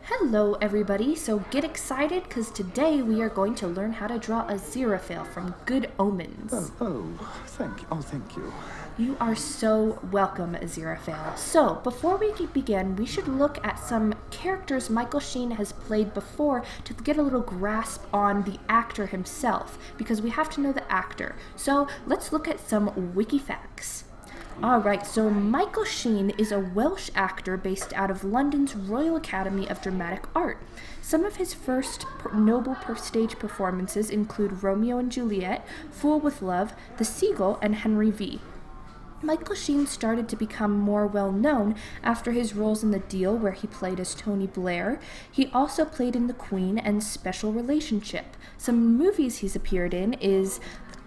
Hello everybody, so get excited because today we are going to learn how to draw Aziraphale from Good Omens. Thank you. You are so welcome, Aziraphale. So, before we begin, we should look at some characters Michael Sheen has played before to get a little grasp on the actor himself, because we have to know the actor. So, let's look at some Wiki Facts. Alright, so Michael Sheen is a Welsh actor based out of London's Royal Academy of Dramatic Art. Some of his first notable stage performances include Romeo and Juliet, Fool with Love, The Seagull, and Henry V. Michael Sheen started to become more well-known after his roles in The Deal, where he played as Tony Blair. He also played in The Queen and Special Relationship. Some movies he's appeared in is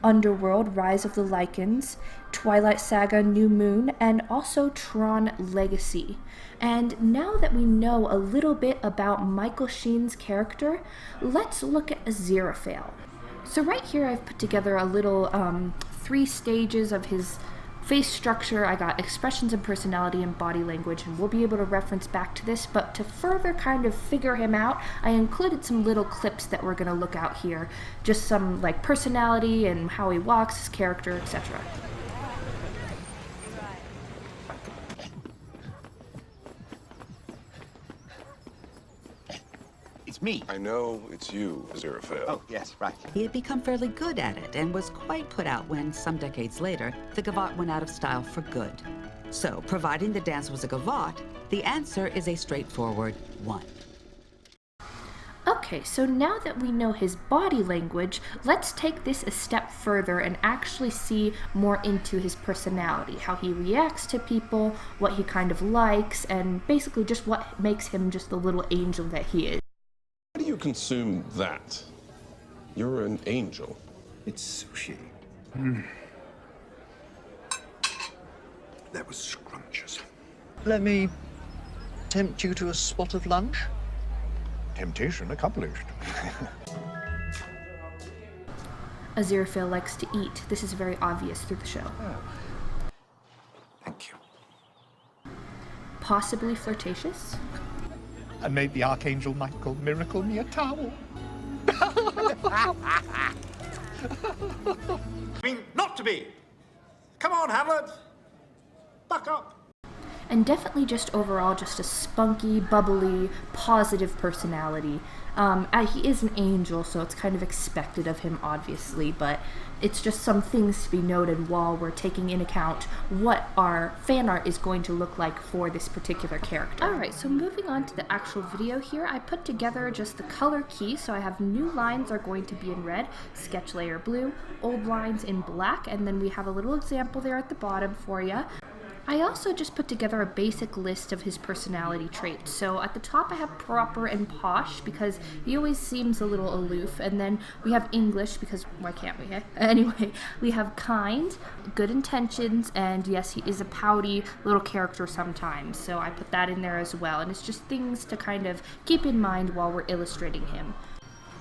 Underworld, Rise of the Lycans, Twilight Saga, New Moon, and also Tron Legacy. And now that we know a little bit about Michael Sheen's character, let's look at Aziraphale. So right here I've put together a little 3 stages of his face structure. I got expressions and personality and body language, and we'll be able to reference back to this, but to further kind of figure him out, I included some little clips that we're going to look out here. Just some like personality and how he walks, his character, etc. It's me. I know it's you, Aziraphale. Oh, yes, right. He had become fairly good at it and was quite put out when, some decades later, the gavotte went out of style for good. So, providing the dance was a gavotte, the answer is a straightforward 1. Okay, so now that we know his body language, let's take this a step further and actually see more into his personality, how he reacts to people, what he kind of likes, and basically just what makes him just the little angel that he is. How do you consume that? You're an angel. It's sushi. That was scrumptious. Let me tempt you to a spot of lunch. Temptation accomplished. Aziraphale likes to eat. This is very obvious through the show. Thank you. Possibly flirtatious. I made the Archangel Michael miracle me a towel. I mean, not to be. Come on, Howard. Buck up. And definitely just overall just a spunky, bubbly, positive personality. He is an angel, so it's kind of expected of him, obviously, but it's just some things to be noted while we're taking into account what our fan art is going to look like for this particular character. Alright, so moving on to the actual video here, I put together just the color key, so I have new lines are going to be in red, sketch layer blue, old lines in black, and then we have a little example there at the bottom for you. I also just put together a basic list of his personality traits. So at the top I have proper and posh because he always seems a little aloof, and then we have English because why can't we? Anyway, we have kind, good intentions, and yes, he is a pouty little character sometimes. So I put that in there as well, and it's just things to kind of keep in mind while we're illustrating him.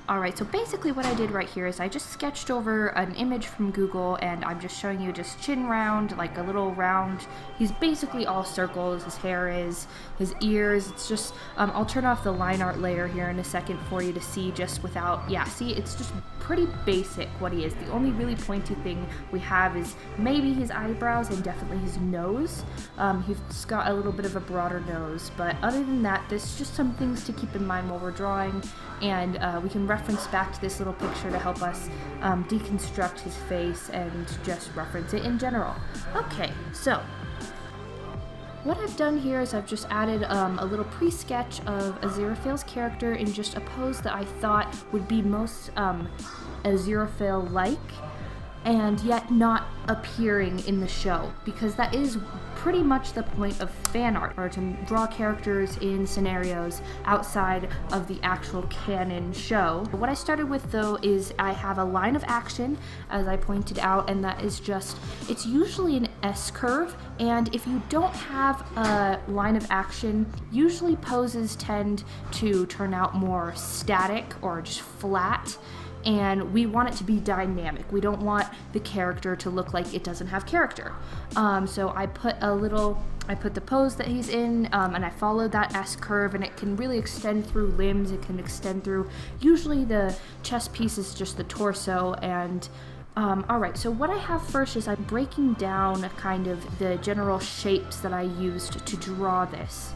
Alright, so basically what I did right here is I just sketched over an image from Google, and I'm just showing you just chin round, like a little round. He's basically all circles, his hair is, his ears, it's just, I'll turn off the line art layer here in a second for you to see just without, yeah, see, it's just pretty basic what he is. The only really pointy thing we have is maybe his eyebrows and definitely his nose. He's got a little bit of a broader nose, but other than that, there's just some things to keep in mind while we're drawing, and we can reference back to this little picture to help us deconstruct his face and just reference it in general. Okay, so what I've done here is I've just added a little pre-sketch of Aziraphale's character in just a pose that I thought would be most Aziraphale-like, and yet not appearing in the show, because that is pretty much the point of fan art, or to draw characters in scenarios outside of the actual canon show. What I started with though is I have a line of action, as I pointed out, and that is just, it's usually an S-curve, and if you don't have a line of action, usually poses tend to turn out more static or just flat, and we want it to be dynamic. We don't want the character to look like it doesn't have character. So I put a little I put the pose that he's in, and I followed that S curve, and it can really extend through limbs. It can extend through, usually the chest piece is just the torso. And alright, so what I have first is I'm breaking down kind of the general shapes that I used to draw this.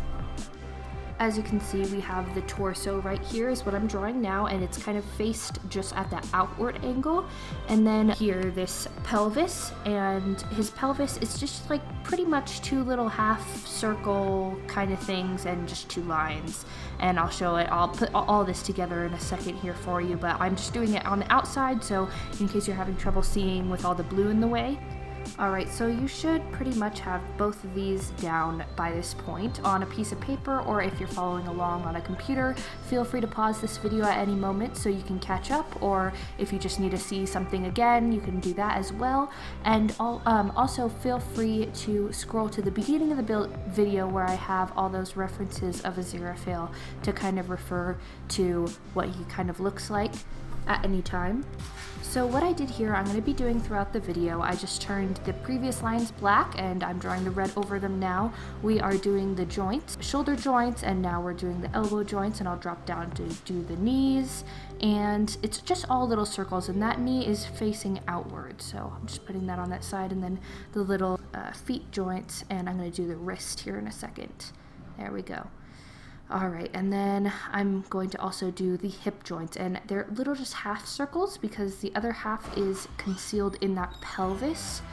As you can see, we have the torso right here is what I'm drawing now, and it's kind of faced just at the outward angle. And then here, this pelvis, and his pelvis is just like pretty much two little half circle kind of things and just two lines. And I'll show it, I'll put all this together in a second here for you, but I'm just doing it on the outside, so in case you're having trouble seeing with all the blue in the way. Alright, so you should pretty much have both of these down by this point on a piece of paper, or if you're following along on a computer, feel free to pause this video at any moment so you can catch up, or if you just need to see something again, you can do that as well. And also feel free to scroll to the beginning of the video where I have all those references of Aziraphale to kind of refer to what he kind of looks like at any time. So what I did here, I'm going to be doing throughout the video. I just turned the previous lines black and I'm drawing the red over them now. We are doing the joints, shoulder joints, and now we're doing the elbow joints, and I'll drop down to do the knees. And it's just all little circles, and that knee is facing outward. So I'm just putting that on that side, and then the little feet joints, and I'm going to do the wrist here in a second. There we go. Alright, and then I'm going to also do the hip joints, and they're little just half circles because the other half is concealed in that pelvis.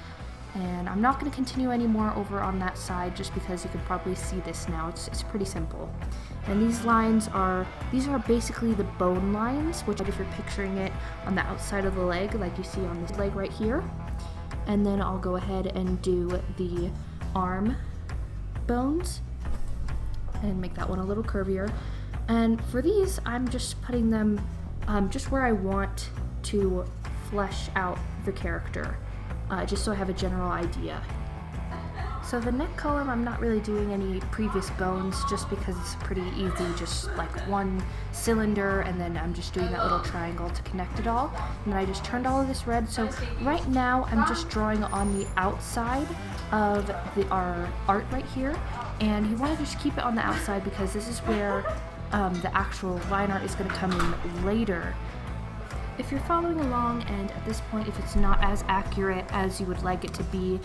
And I'm not going to continue anymore over on that side just because you can probably see this now. It's pretty simple. And these lines are basically the bone lines, which if you're picturing it on the outside of the leg, like you see on this leg right here. And then I'll go ahead and do the arm bones and make that one a little curvier. And for these, I'm just putting them just where I want to flesh out the character, just so I have a general idea. So the neck column, I'm not really doing any previous bones just because it's pretty easy, just like one cylinder, and then I'm just doing that little triangle to connect it all. And then I just turned all of this red. So right now I'm just drawing on the outside of our art right here, and you want to just keep it on the outside because this is where the actual line art is going to come in later. If you're following along and at this point if it's not as accurate as you would like it to be,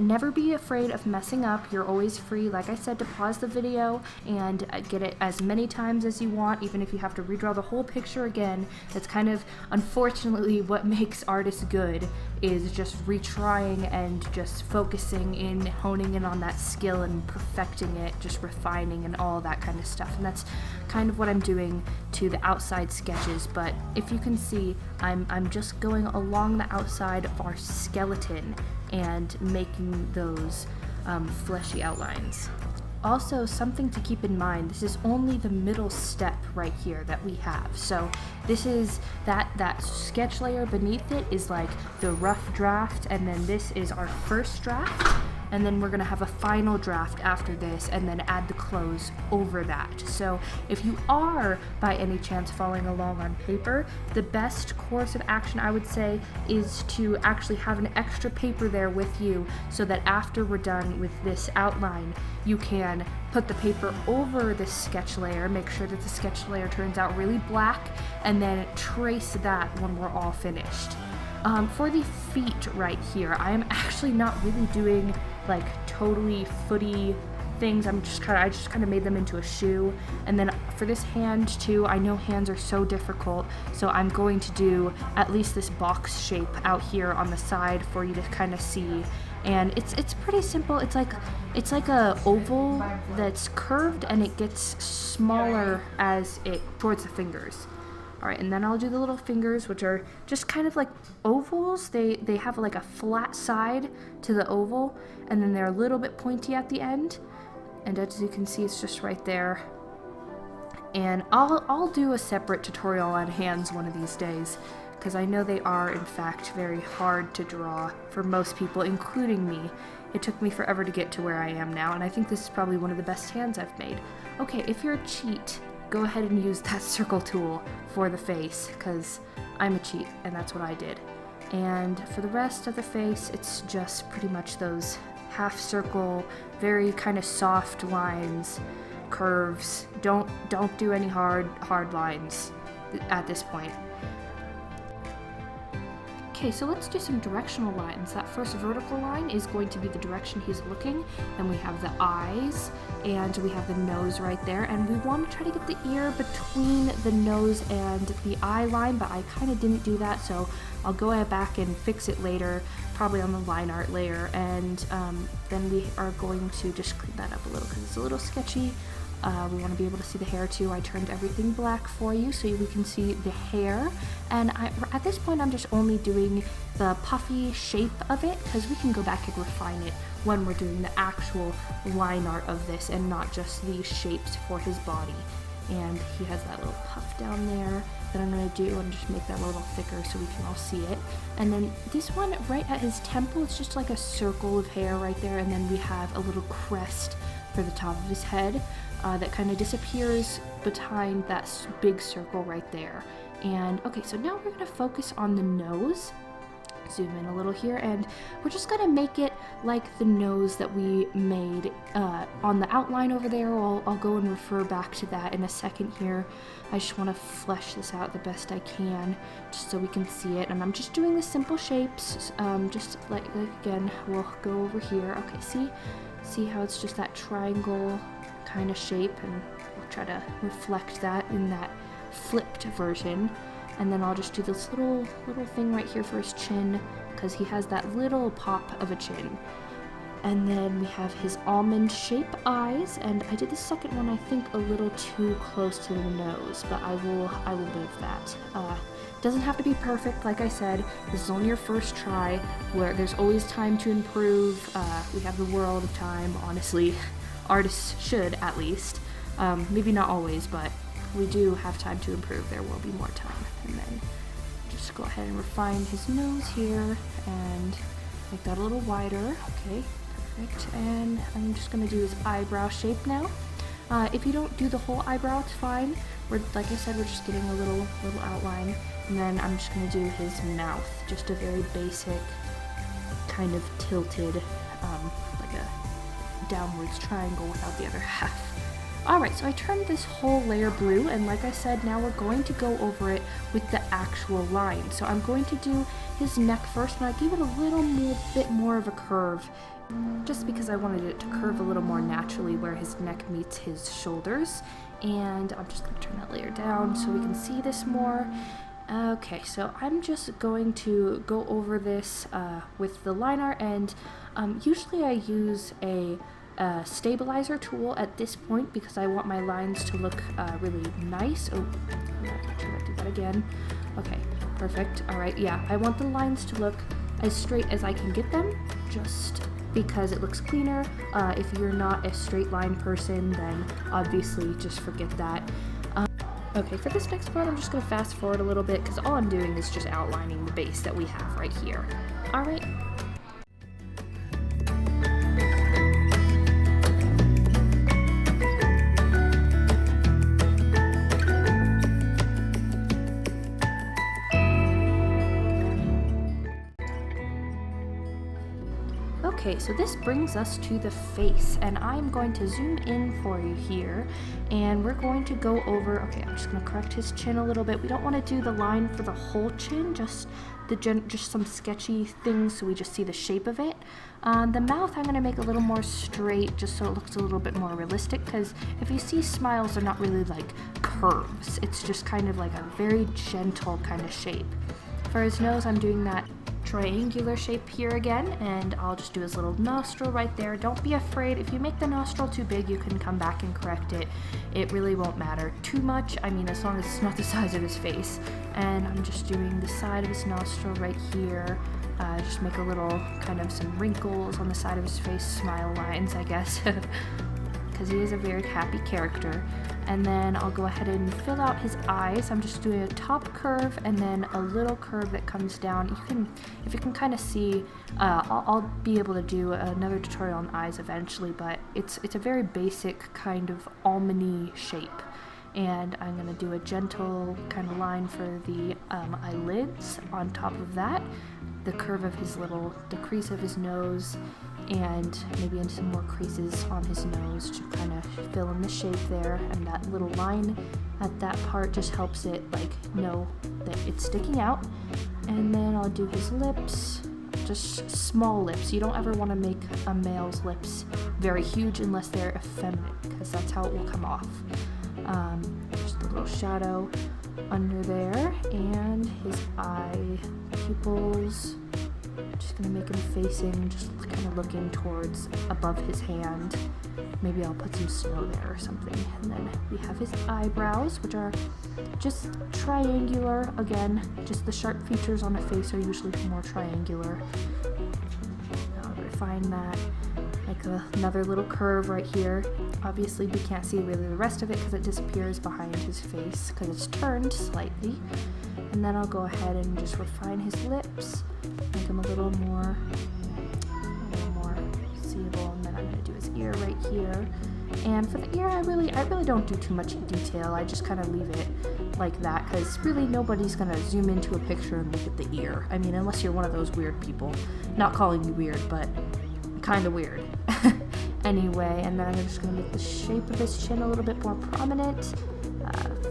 never be afraid of messing up. You're always free, like I said, to pause the video and get it as many times as you want, even if you have to redraw the whole picture again. That's kind of unfortunately what makes artists good, is just retrying and just focusing in, honing in on that skill and perfecting it, just refining and all that kind of stuff. And that's kind of what I'm doing to the outside sketches. But if you can see, I'm just going along the outside of our skeleton and making those fleshy outlines. Also, something to keep in mind, this is only the middle step right here that we have. So this is that sketch layer beneath it is like the rough draft, and then this is our first draft. And then we're going to have a final draft after this, and then add the close over that. So if you are by any chance following along on paper, the best course of action I would say is to actually have an extra paper there with you, so that after we're done with this outline, you can put the paper over the sketch layer, make sure that the sketch layer turns out really black, and then trace that when we're all finished. For the feet right here, I am actually not really doing like totally footy things. I just kind of made them into a shoe. And then for this hand too, I know hands are so difficult, so I'm going to do at least this box shape out here on the side for you to kind of see. And it's pretty simple. It's like a oval that's curved, and it gets smaller as it towards the fingers. Alright, and then I'll do the little fingers, which are just kind of like ovals. They have like a flat side to the oval, and then they're a little bit pointy at the end. And as you can see, it's just right there. And I'll do a separate tutorial on hands one of these days, because I know they are, in fact, very hard to draw for most people, including me. It took me forever to get to where I am now, and I think this is probably one of the best hands I've made. Okay, if you're a cheat, go ahead and use that circle tool for the face, because I'm a cheat and that's what I did. And for the rest of the face, it's just pretty much those half circle, very kind of soft lines, curves. Don't do any hard lines at this point. Okay, so let's do some directional lines. That first vertical line is going to be the direction he's looking. Then we have the eyes, and we have the nose right there. And we want to try to get the ear between the nose and the eye line, but I kind of didn't do that, so I'll go back and fix it later, probably on the line art layer. And then we are going to just clean that up a little because it's a little sketchy. We want to be able to see the hair too. I turned everything black for you so we can see the hair. And at this point I'm just only doing the puffy shape of it because we can go back and refine it when we're doing the actual line art of this and not just the shapes for his body. And he has that little puff down there that I'm going to do and just make that a little thicker so we can all see it. And then this one right at his temple, it's just like a circle of hair right there, and then we have a little crest for the top of his head that kind of disappears behind that big circle right there. And okay, so now we're going to focus on the nose. Zoom in a little here, and we're just going to make it like the nose that we made on the outline over there. I'll go and refer back to that in a second here. I just want to flesh this out the best I can just so we can see it, and I'm just doing the simple shapes, just like again, we'll go over here. Okay, see how it's just that triangle kind of shape, and we'll try to reflect that in that flipped version. And then I'll just do this little thing right here for his chin because he has that little pop of a chin. And then we have his almond shape eyes, and I did the second one I think a little too close to the nose, but I will move that. Doesn't have to be perfect, like I said. This is only your first try, where there's always time to improve. We have the world of time, honestly. Artists should, at least. Maybe not always, but we do have time to improve. There will be more time. And then just go ahead and refine his nose here and make that a little wider. Okay, perfect. And I'm just going to do his eyebrow shape now. If you don't do the whole eyebrow, it's fine. Like I said, we're just getting a little outline. And then I'm just going to do his mouth. Just a very basic, kind of tilted, like a downwards triangle without the other half. Alright, so I turned this whole layer blue, and like I said, now we're going to go over it with the actual line. So I'm going to do his neck first, and I gave it a bit more of a curve, just because I wanted it to curve a little more naturally where his neck meets his shoulders. And I'm just going to turn that layer down so we can see this more. Okay, so I'm just going to go over this with the line art, and usually I use a stabilizer tool at this point because I want my lines to look really nice. Oh, should I do that again? Okay, perfect. Alright, yeah, I want the lines to look as straight as I can get them, just because it looks cleaner. If you're not a straight line person, then obviously just forget that. Okay, for this next part, I'm just going to fast forward a little bit because all I'm doing is just outlining the base that we have right here. Alright. Okay, so this brings us to the face, and I'm going to zoom in for you here, and we're going to go over, okay, I'm just going to correct his chin a little bit. We don't want to do the line for the whole chin, just some sketchy things so we just see the shape of it. The mouth I'm going to make a little more straight just so it looks a little bit more realistic, because if you see smiles, they're not really like curves. It's just kind of like a very gentle kind of shape. For his nose, I'm doing that triangular shape here again, and I'll just do his little nostril right there. Don't be afraid. If you make the nostril too big, you can come back and correct it. It really won't matter too much. I mean, as long as it's not the size of his face. And I'm just doing the side of his nostril right here. Just make a little kind of some wrinkles on the side of his face, smile lines, I guess, because he is a very happy character. And then I'll go ahead and fill out his eyes. I'm just doing a top curve and then a little curve that comes down. If you can kind of see, I'll be able to do another tutorial on eyes eventually, but it's a very basic kind of almond-y shape. and I'm going to do a gentle kind of line for the eyelids on top of that, the curve of the crease of his nose, and maybe in some more creases on his nose to kind of fill in the shape there. And that little line at that part just helps it like know that it's sticking out. And then I'll do his lips, just small lips. You don't ever want to make a male's lips very huge unless they're effeminate, because that's how it will come off. Just a little shadow under there, and his eye pupils. Just gonna make him facing, just kind of looking towards above his hand. Maybe I'll put some snow there or something. And then we have his eyebrows, which are just triangular. Again, just the sharp features on a face are usually more triangular. I'll refine that. Like another little curve right here. Obviously we can't see really the rest of it because it disappears behind his face because it's turned slightly. And then I'll go ahead and just refine his lips, make them a little more seeable. And then I'm going to do his ear right here. And for the ear, I really don't do too much detail. I just kind of leave it like that because really nobody's going to zoom into a picture and look at the ear. I mean, unless you're one of those weird people. Not calling you weird, but kind of weird. Anyway, and then I'm just going to make the shape of his chin a little bit more prominent.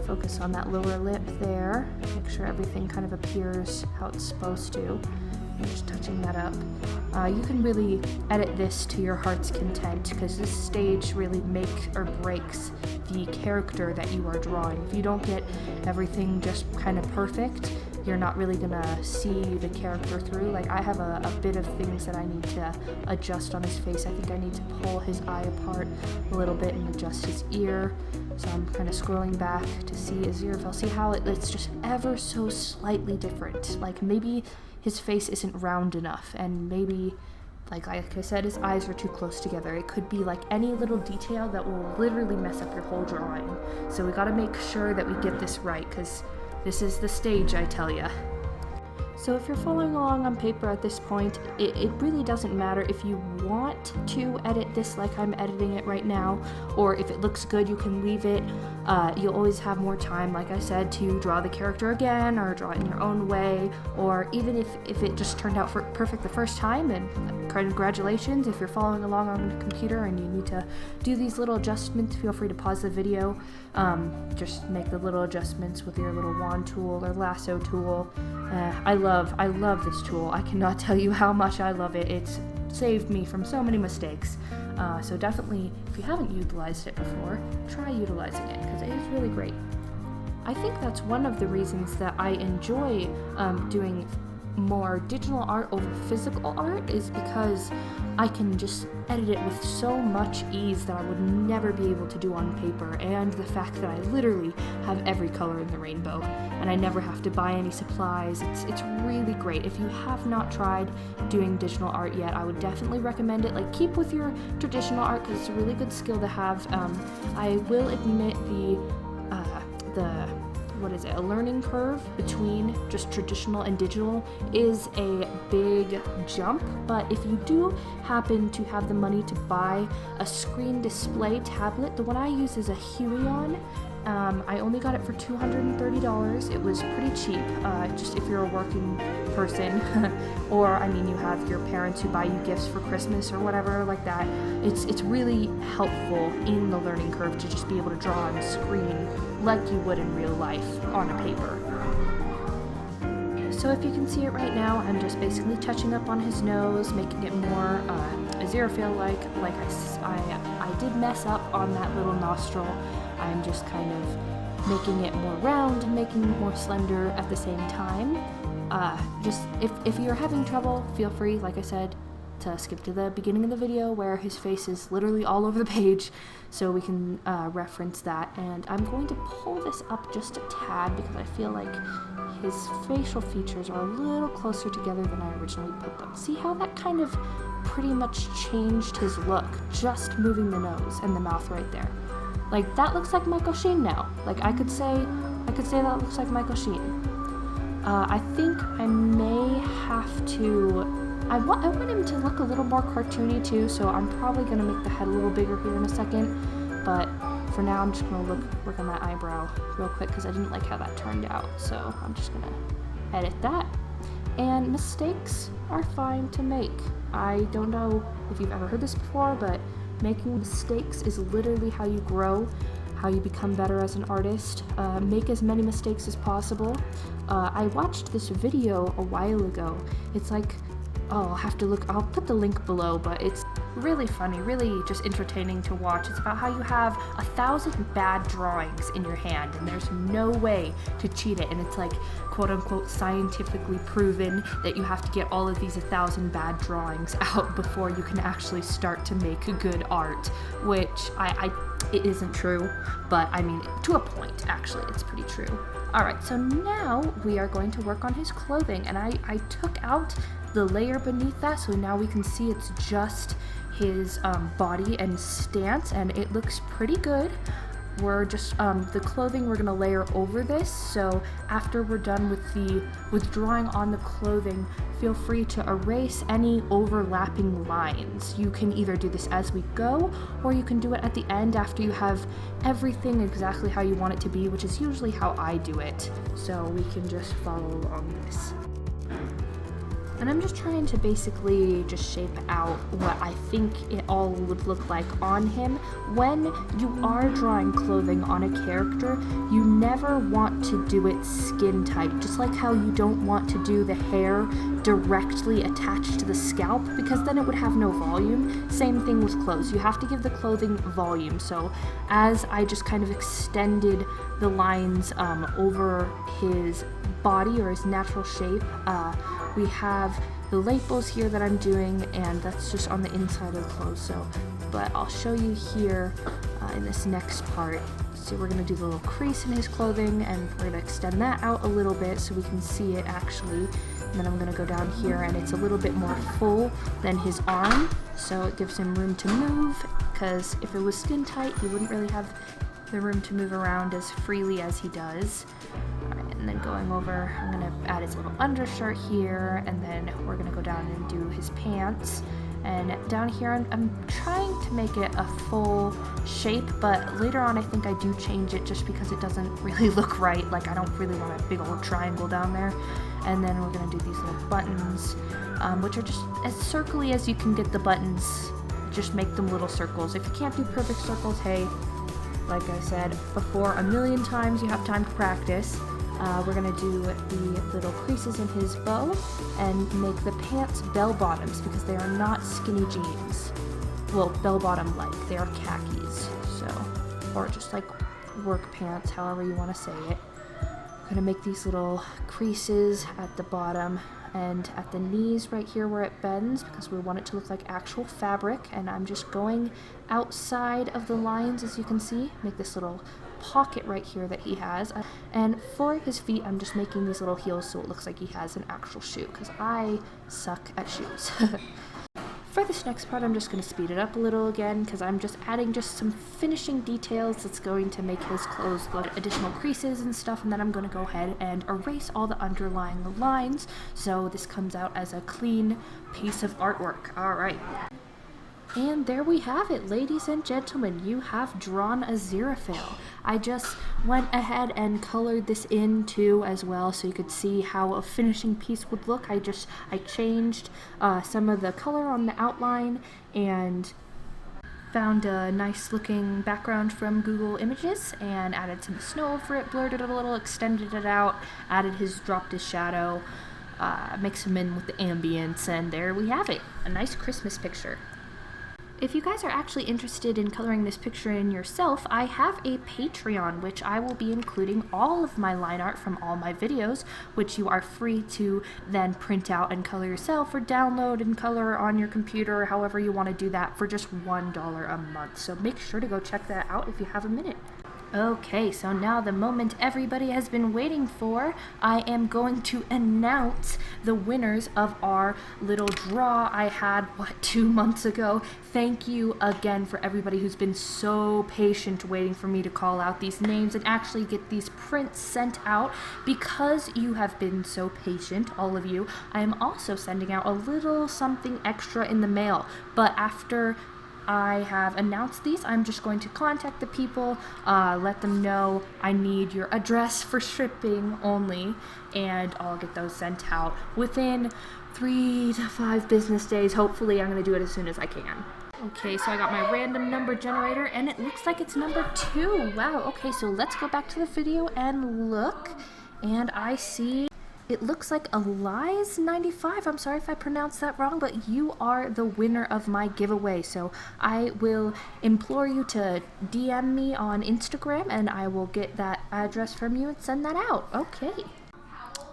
Focus on that lower lip there. Make sure everything kind of appears how it's supposed to. I'm just touching that up. You can really edit this to your heart's content because this stage really makes or breaks the character that you are drawing. If you don't get everything just kind of perfect, you're not really gonna see the character through. Like I have a bit of things that I need to adjust on his face. I think I need to pull his eye apart a little bit and adjust his ear. So I'm kind of scrolling back to see Aziraphale. See how it's just ever so slightly different. Like maybe his face isn't round enough, and maybe like I said, his eyes are too close together. It could be like any little detail that will literally mess up your whole drawing. So we gotta make sure that we get this right, because this is the stage, I tell ya. So if you're following along on paper at this point, it really doesn't matter if you want to edit this like I'm editing it right now, or if it looks good, you can leave it. You'll always have more time, like I said, to draw the character again, or draw it in your own way, or even if it just turned out perfect the first time, and congratulations. If you're following along on the computer and you need to do these little adjustments, feel free to pause the video. Just make the little adjustments with your little wand tool or lasso tool. I love this tool. I cannot tell you how much I love it. It's saved me from so many mistakes. So definitely, if you haven't utilized it before, try utilizing it because it is really great. I think that's one of the reasons that I enjoy doing more digital art over physical art, is because I can just edit it with so much ease that I would never be able to do on paper, and the fact that I literally have every color in the rainbow and I never have to buy any supplies. It's really great. If you have not tried doing digital art yet, I would definitely recommend it. Like, keep with your traditional art because it's a really good skill to have. I will admit a learning curve between just traditional and digital is a big jump, but if you do happen to have the money to buy a screen display tablet, the one I use is a Huion. I only got it for $230. It was pretty cheap, just if you're a working person, or I mean you have your parents who buy you gifts for Christmas or whatever like that. It's really helpful in the learning curve to just be able to draw on a screen like you would in real life on a paper. So if you can see it right now, I'm just basically touching up on his nose, making it more Aziraphale-like. Like I did mess up on that little nostril. I'm just kind of making it more round and making it more slender at the same time. Just if you're having trouble, feel free, like I said, to skip to the beginning of the video where his face is literally all over the page, so we can reference that. And I'm going to pull this up just a tad because I feel like his facial features are a little closer together than I originally put them. See how that kind of pretty much changed his look, just moving the nose and the mouth right there. Like, that looks like Michael Sheen now. Like, I could say that looks like Michael Sheen. I think I may have to. I want him to look a little more cartoony too, so I'm probably gonna make the head a little bigger here in a second. But for now, I'm just gonna work on that eyebrow real quick because I didn't like how that turned out. So I'm just gonna edit that. And mistakes are fine to make. I don't know if you've ever heard this before, but making mistakes is literally how you grow, how you become better as an artist. Make as many mistakes as possible. I watched this video a while ago. It's like, oh, I'll have to look, I'll put the link below, but it's really funny, really just entertaining to watch. It's about how you have 1,000 bad drawings in your hand and there's no way to cheat it, and it's like quote unquote scientifically proven that you have to get all of these 1,000 bad drawings out before you can actually start to make good art, which it isn't true, but I mean, to a point, actually, it's pretty true. Alright, so now we are going to work on his clothing, and I took out the layer beneath that, so now we can see it's just his body and stance, and it looks pretty good. We're just, the clothing we're gonna layer over this, so after we're done with drawing on the clothing, feel free to erase any overlapping lines. You can either do this as we go, or you can do it at the end after you have everything exactly how you want it to be, which is usually how I do it. So we can just follow along this. And I'm just trying to basically just shape out what I think it all would look like on him. When you are drawing clothing on a character, you never want to do it skin tight, just like how you don't want to do the hair directly attached to the scalp, because then it would have no volume. Same thing with clothes. You have to give the clothing volume. So as I just kind of extended the lines over his body or his natural shape, we have the labels here that I'm doing, and that's just on the inside of the clothes. So, but I'll show you here in this next part. So we're gonna do the little crease in his clothing, and we're gonna extend that out a little bit so we can see it actually. And then I'm gonna go down here, and it's a little bit more full than his arm, so it gives him room to move, because if it was skin tight, he wouldn't really have the room to move around as freely as he does. Alright, and then going over, I'm gonna add his little undershirt here, and then we're gonna go down and do his pants. And down here, I'm trying to make it a full shape, but later on I think I do change it just because it doesn't really look right. Like, I don't really want a big old triangle down there. And then we're gonna do these little buttons, which are just as circly as you can get the buttons. Just make them little circles. If you can't do perfect circles, hey, like I said before a million times, you have time to practice. We're gonna do the little creases in his bow and make the pants bell bottoms, because they are not skinny jeans. Well, bell bottom like, they are khakis, so, or just like work pants, however you want to say it. I'm gonna make these little creases at the bottom and at the knees right here where it bends, because we want it to look like actual fabric. And I'm just going outside of the lines, as you can see, make this little pocket right here that he has. And for his feet, I'm just making these little heels so it looks like he has an actual shoe, because I suck at shoes. For this next part, I'm just going to speed it up a little again, because I'm just adding just some finishing details that's going to make his clothes look additional creases and stuff, and then I'm going to go ahead and erase all the underlying lines, so this comes out as a clean piece of artwork. Alright. And there we have it, ladies and gentlemen. You have drawn Aziraphale. I just went ahead and colored this in too as well, so you could see how a finishing piece would look. I changed some of the color on the outline and found a nice looking background from Google Images and added some snow over it, blurred it a little, extended it out, dropped his shadow, mixed him in with the ambience, and there we have it. A nice Christmas picture. If you guys are actually interested in coloring this picture in yourself, I have a Patreon, which I will be including all of my line art from all my videos, which you are free to then print out and color yourself, or download and color on your computer, however you want to do that, for just $1 a month. So make sure to go check that out if you have a minute. Okay, so now the moment everybody has been waiting for. I am going to announce the winners of our little draw I had, 2 months ago. Thank you again for everybody who's been so patient waiting for me to call out these names and actually get these prints sent out. Because you have been so patient, all of you, I am also sending out a little something extra in the mail, but after I have announced these. I'm just going to contact the people, let them know I need your address for shipping only, and I'll get those sent out within 3 to 5 business days. Hopefully, I'm going to do it as soon as I can. Okay, so I got my random number generator, and it looks like it's number 2. Wow, okay, so let's go back to the video and look, and I see it looks like Elias95. I'm sorry if I pronounced that wrong, but you are the winner of my giveaway. So I will implore you to DM me on Instagram, and I will get that address from you and send that out. Okay.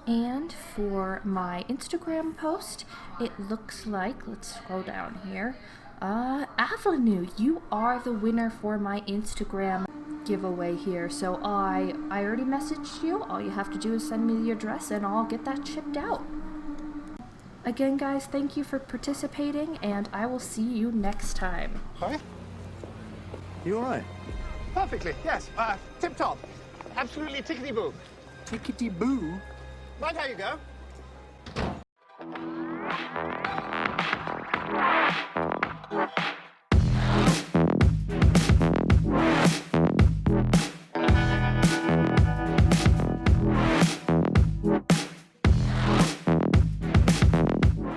And for my Instagram post, it looks like, let's scroll down here, Avenue, you are the winner for my Instagram giveaway here. So I already messaged you. All you have to do is send me the address and I'll get that shipped out. Again, guys, thank you for participating, and I will see you next time. Sorry? You alright? Perfectly, yes. Tip-top. Absolutely tickety-boo. Tickety-boo? Right, how you go.